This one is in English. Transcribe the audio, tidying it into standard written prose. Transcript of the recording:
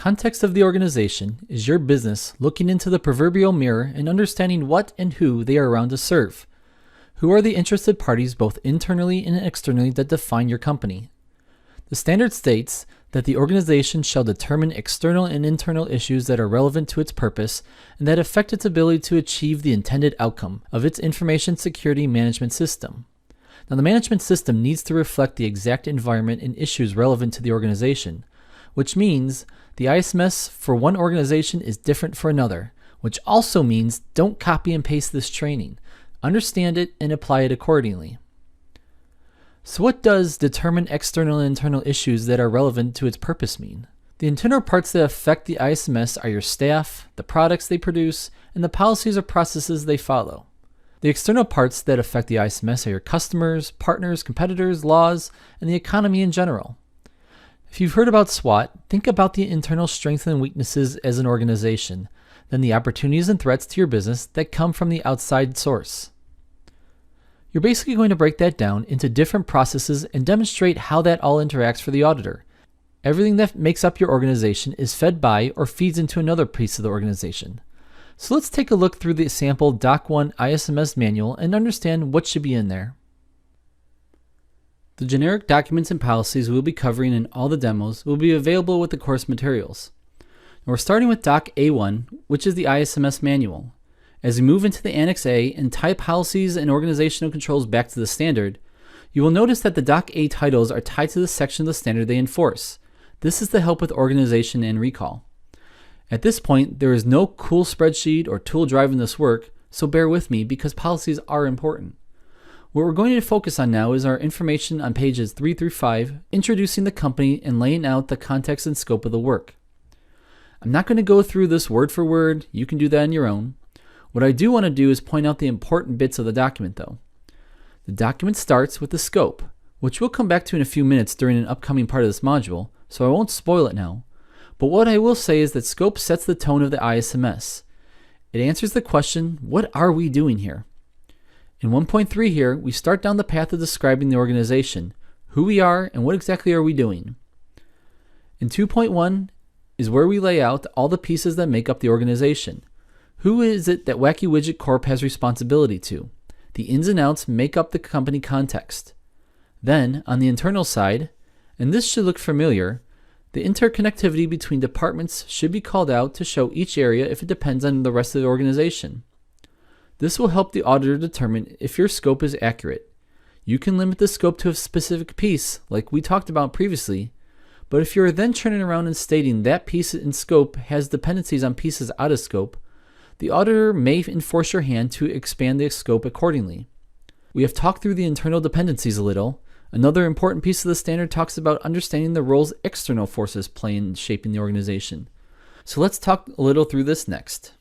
context of the organization is your business looking into the proverbial mirror and understanding what and who they are around to serve. Who are the interested parties both internally and externally that define your company? The standard states that the organization shall determine external and internal issues that are relevant to its purpose and that affect its ability to achieve the intended outcome of its information security management system. Now, the management system needs to reflect the exact environment and issues relevant to the organization, which means the ISMS for one organization is different for another, which also means don't copy and paste this training. Understand it and apply it accordingly. So what does determine external and internal issues that are relevant to its purpose mean? The internal parts that affect the ISMS are your staff, the products they produce, and the policies or processes they follow. The external parts that affect the ISMS are your customers, partners, competitors, laws, and the economy in general. If you've heard about SWOT, think about the internal strengths and weaknesses as an organization, then the opportunities and threats to your business that come from the outside source. You're basically going to break that down into different processes and demonstrate how that all interacts for the auditor. Everything that makes up your organization is fed by or feeds into another piece of the organization. So let's take a look through the sample Doc 1 ISMS manual and understand what should be in there. The generic documents and policies we'll be covering in all the demos will be available with the course materials. We're starting with Doc A1, which is the ISMS manual. As we move into the Annex A and tie policies and organizational controls back to the standard, you will notice that the Doc A titles are tied to the section of the standard they enforce. This is to help with organization and recall. At this point, there is no cool spreadsheet or tool driving this work, so bear with me because policies are important. What we're going to focus on now is our information on pages 3 through 5, introducing the company and laying out the context and scope of the work. I'm not going to go through this word for word, you can do that on your own. What I do want to do is point out the important bits of the document though. The document starts with the scope, which we'll come back to in a few minutes during an upcoming part of this module, so I won't spoil it now. But what I will say is that scope sets the tone of the ISMS. It answers the question, what are we doing here? In 1.3 here, we start down the path of describing the organization, who we are, and what exactly are we doing. In 2.1 is where we lay out all the pieces that make up the organization. Who is it that Wacky Widget Corp has responsibility to? The ins and outs make up the company context. Then, on the internal side, and this should look familiar, the interconnectivity between departments should be called out to show each area if it depends on the rest of the organization. This will help the auditor determine if your scope is accurate. You can limit the scope to a specific piece, like we talked about previously, but if you're then turning around and stating that piece in scope has dependencies on pieces out of scope, the auditor may enforce your hand to expand the scope accordingly. We have talked through the internal dependencies a little. Another important piece of the standard talks about understanding the roles external forces play in shaping the organization. So let's talk a little through this next.